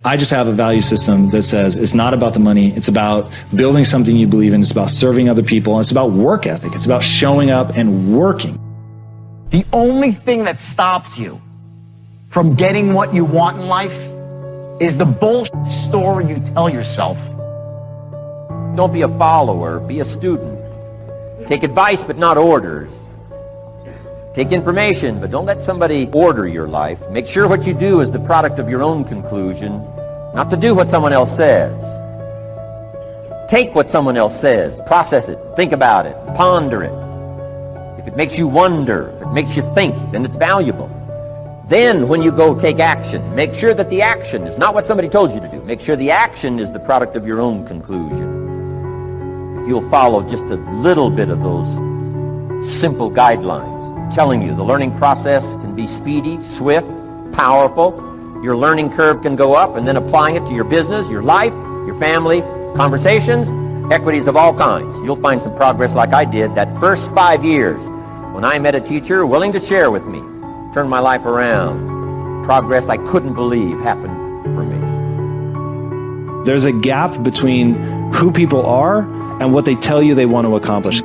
I just have a value system that says it's not about the money. It's about building something you believe in. It's about serving other people. It's about work ethic. It's about showing up and working. The only thing that stops you from getting what you want in life is the bullshit story you tell yourself. Don't be a follower, be a student. Take advice, but not orders. Take information, but don't let somebody order your life. Make sure what you do is the product of your own conclusion, not to do what someone else says. Take what someone else says, process it, think about it, ponder it. If it makes you wonder, if it makes you think, then it's valuable. Then when you go take action, make sure that the action is not what somebody told you to do. Make sure the action is the product of your own conclusion. If you'll follow just a little bit of those simple guidelines, telling you the learning process can be speedy, swift, powerful. Your learning curve can go up, and then applying it to your business, your life, your family, conversations, equities of all kinds. You'll find some progress like I did that first 5 years when I met a teacher willing to share with me, turn my life around. Progress I couldn't believe happened for me. There's a gap between who people are and what they tell you they want to accomplish.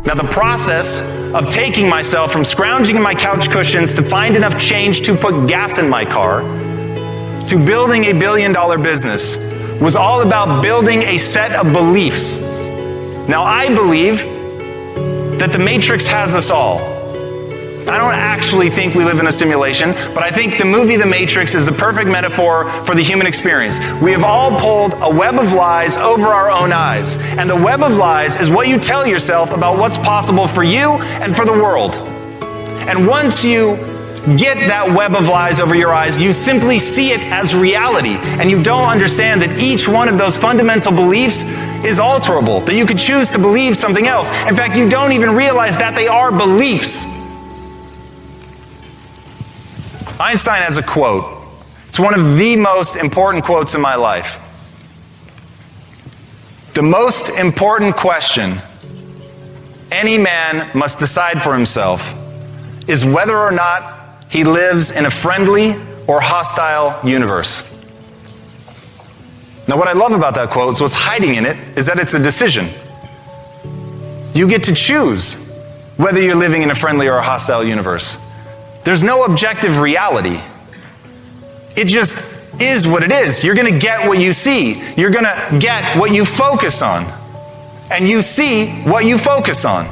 Now, the process of taking myself from scrounging in my couch cushions to find enough change to put gas in my car to building $1 billion business was all about building a set of beliefs. Now, I believe that the Matrix has us all. I don't actually think we live in a simulation, but I think the movie The Matrix is the perfect metaphor for the human experience. We have all pulled a web of lies over our own eyes, and the web of lies is what you tell yourself about what's possible for you and for the world. And once you get that web of lies over your eyes, you simply see it as reality, and you don't understand that each one of those fundamental beliefs is alterable, that you could choose to believe something else. In fact, you don't even realize that they are beliefs. Einstein has a quote. It's one of the most important quotes in my life. The most important question any man must decide for himself is whether or not he lives in a friendly or hostile universe. Now, what I love about that quote is what's hiding in it is that it's a decision. You get to choose whether you're living in a friendly or a hostile universe. There's no objective reality. It just is what it is. You're going to get what you see. You're going to get what you focus on. And you see what you focus on.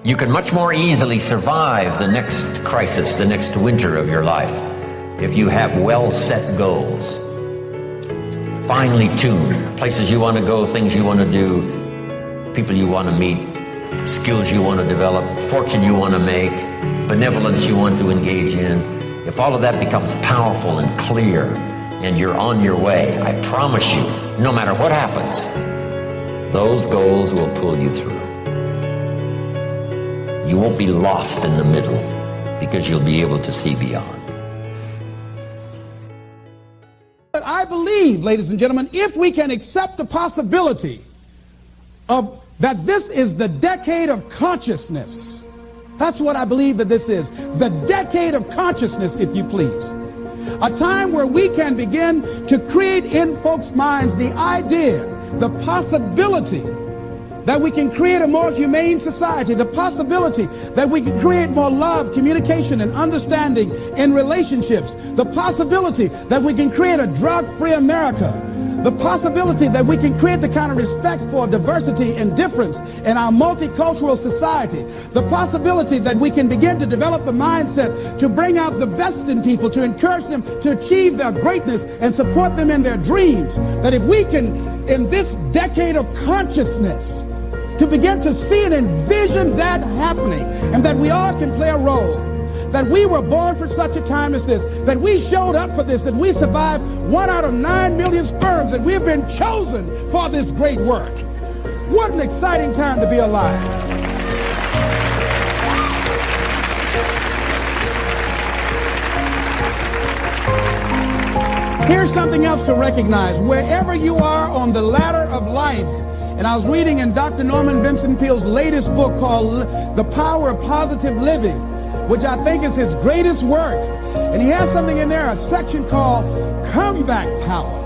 You can much more easily survive the next crisis, the next winter of your life, if you have well-set goals. Finely tuned, places you want to go, things you want to do, people you want to meet, skills you want to develop, fortune you want to make, benevolence you want to engage in. If all of that becomes powerful and clear and you're on your way, I promise you, no matter what happens, those goals will pull you through. You won't be lost in the middle because you'll be able to see beyond. But I believe, ladies and gentlemen, if we can accept the possibility of that this is the decade of consciousness. That's what I believe that this is. The decade of consciousness, if you please. A time where we can begin to create in folks' minds the idea, the possibility that we can create a more humane society, the possibility that we can create more love, communication, and understanding in relationships, the possibility that we can create a drug-free America, the possibility that we can create the kind of respect for diversity and difference in our multicultural society, the possibility that we can begin to develop the mindset to bring out the best in people, to encourage them to achieve their greatness and support them in their dreams, that if we can, in this decade of consciousness, to begin to see and envision that happening, and that we all can play a role, that we were born for such a time as this, that we showed up for this, that we survived 1 out of 9 million sperms, and we've been chosen for this great work. What an exciting time to be alive. Here's something else to recognize. Wherever you are on the ladder of life, and I was reading in Dr. Norman Vincent Peale's latest book called The Power of Positive Living, which I think is his greatest work. And he has something in there, a section called Comeback Power.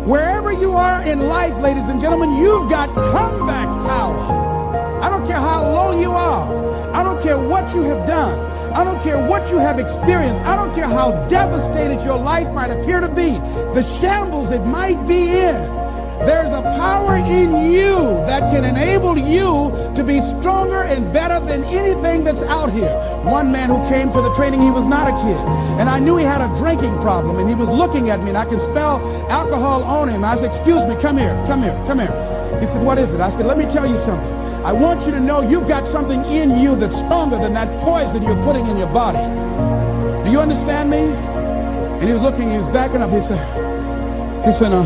Wherever you are in life, ladies and gentlemen, you've got comeback power. I don't care how low you are. I don't care what you have done. I don't care what you have experienced. I don't care how devastated your life might appear to be, the shambles it might be in. There's a power in you that can enable you to be stronger and better than anything that's out here. One man who came to the training, he was not a kid. And I knew he had a drinking problem, and he was looking at me, and I could smell alcohol on him. I said, excuse me, come here. He said, what is it? I said, let me tell you something. I want you to know you've got something in you that's stronger than that poison you're putting in your body. Do you understand me? And he was looking, he was backing up. He said, no.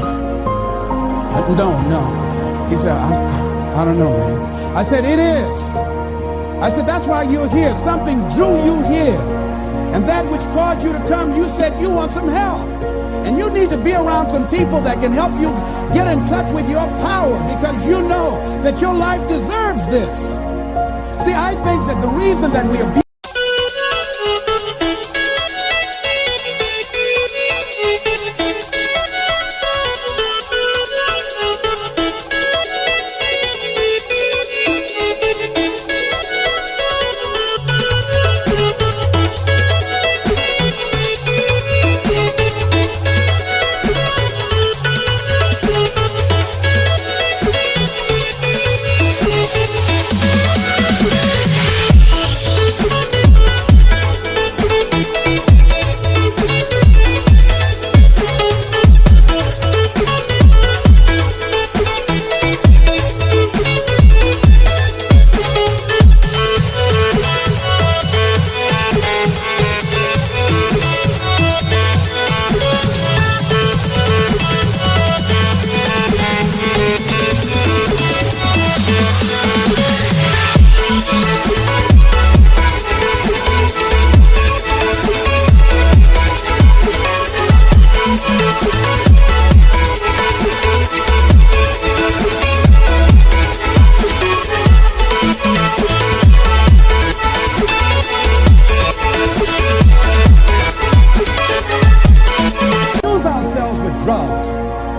He said, I don't know, man. I said, it is. I said, that's why you're here. Something drew you here. And that which caused you to come, you said you want some help. And you need to be around some people that can help you get in touch with your power, because you know that your life deserves this. See, I think that the reason that we abuse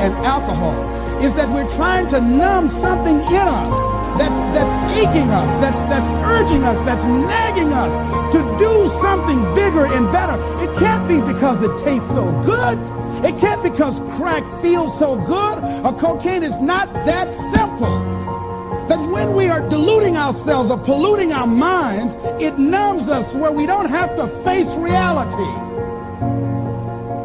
and alcohol is that we're trying to numb something in us that's aching us, that's urging us, that's nagging us to do something bigger and better. It can't be because it tastes so good. It can't because crack feels so good, or cocaine. Is not that simple. That when we are deluding ourselves or polluting our minds, it numbs us where we don't have to face reality.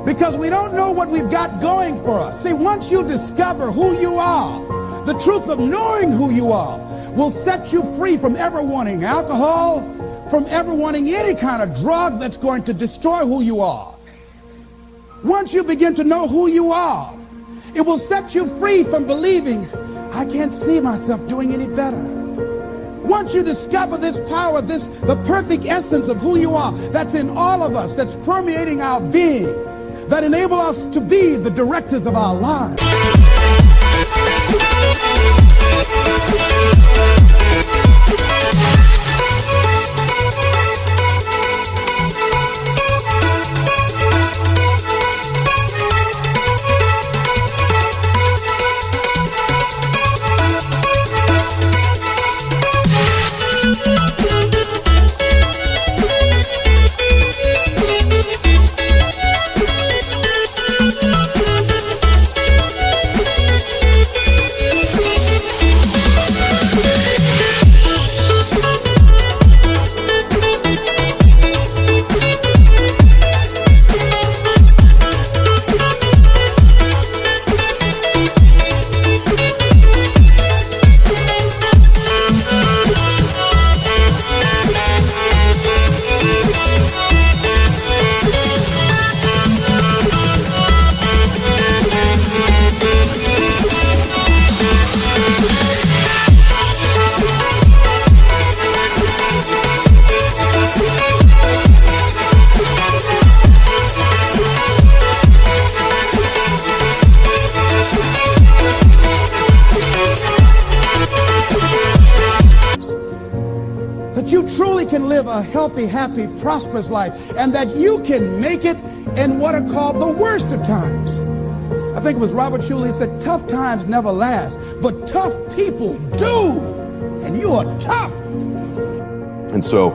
Because we don't know what we've got going for us. See, once you discover who you are, the truth of knowing who you are will set you free from ever wanting alcohol, from ever wanting any kind of drug that's going to destroy who you are. Once you begin to know who you are, it will set you free from believing, I can't see myself doing any better. Once you discover this power, the perfect essence of who you are, that's in all of us, that's permeating our being, that enable us to be the directors of our lives. healthy, happy, prosperous life, and that you can make it in what are called the worst of times. I think it was Robert Schuller, he said, tough times never last, but tough people do, and you are tough. And so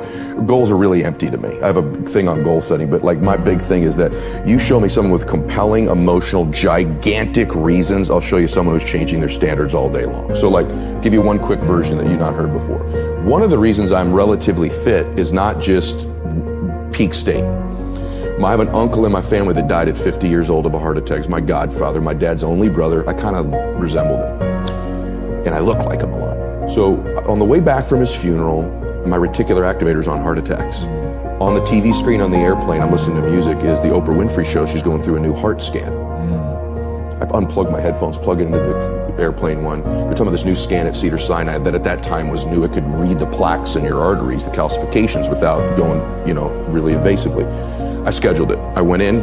goals are really empty to me. I have a thing on goal setting, but like my big thing is that you show me someone with compelling, emotional, gigantic reasons, I'll show you someone who's changing their standards all day long. So like, give you one quick version that you've not heard before. One of the reasons I'm relatively fit is not just peak state. I have an uncle in my family that died at 50 years old of a heart attack. He's my godfather, my dad's only brother. I kind of resembled him. And I look like him a lot. So on the way back from his funeral, my reticular activator's on heart attacks. On the TV screen on the airplane, I'm listening to music, is the Oprah Winfrey show. She's going through a new heart scan. I've unplugged my headphones, plug it into the airplane one. They're talking about this new scan at Cedars-Sinai that at that time was new. It could read the plaques in your arteries, the calcifications, without going, really invasively. I scheduled it. I went in.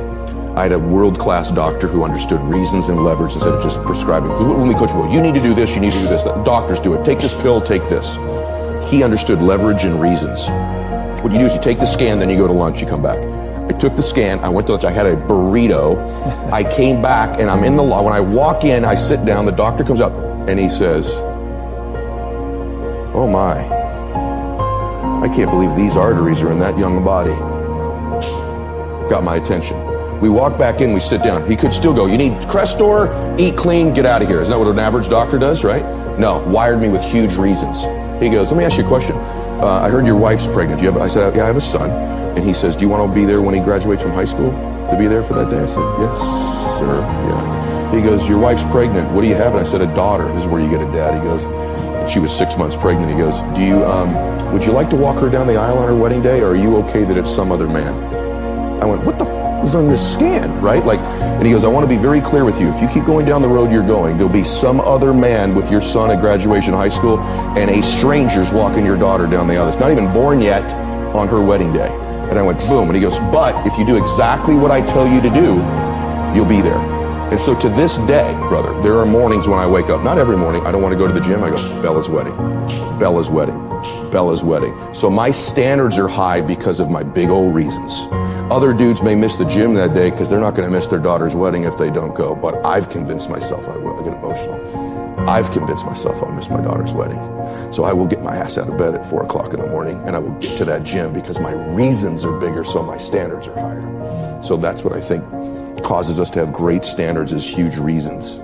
I had a world-class doctor who understood reasons and leverage instead of just prescribing. When we coach people, you need to do this, you need to do this. Doctors do it. Take this pill, take this. He understood leverage and reasons. What you do is you take the scan, then you go to lunch, you come back. I took the scan, I went to lunch, I had a burrito. I came back and I'm in the law. When I walk in, I sit down, the doctor comes out and he says, oh my, I can't believe these arteries are in that young body. Got my attention. We walk back in, we sit down. He could still go, you need Crestor, eat clean, get out of here. Isn't that what an average doctor does, right? No, wired me with huge reasons. He goes, let me ask you a question. I heard your wife's pregnant. I said, yeah, I have a son. And he says, do you want to be there when he graduates from high school? To be there for that day? I said, yes, sir, yeah. He goes, your wife's pregnant. What do you have? And I said, a daughter. This is where you get a dad. He goes, she was 6 months pregnant. He goes, would you like to walk her down the aisle on her wedding day, or are you okay that it's some other man? I went, what the f was on this scan, right? And he goes, I want to be very clear with you. If you keep going down the road you're going, there'll be some other man with your son at graduation high school, and a stranger's walking your daughter down the aisle that's not even born yet on her wedding day. And I went, boom. And he goes, but if you do exactly what I tell you to do, you'll be there. And so to this day, brother, there are mornings when I wake up, not every morning, I don't want to go to the gym. I go, Bella's wedding, Bella's wedding, Bella's wedding. So my standards are high because of my big old reasons. Other dudes may miss the gym that day because they're not going to miss their daughter's wedding if they don't go. But I've convinced myself I will. I get emotional. I've convinced myself I'll miss my daughter's wedding. So I will get my ass out of bed at 4 o'clock in the morning and I will get to that gym because my reasons are bigger, so my standards are higher. So that's what I think causes us to have great standards, is huge reasons.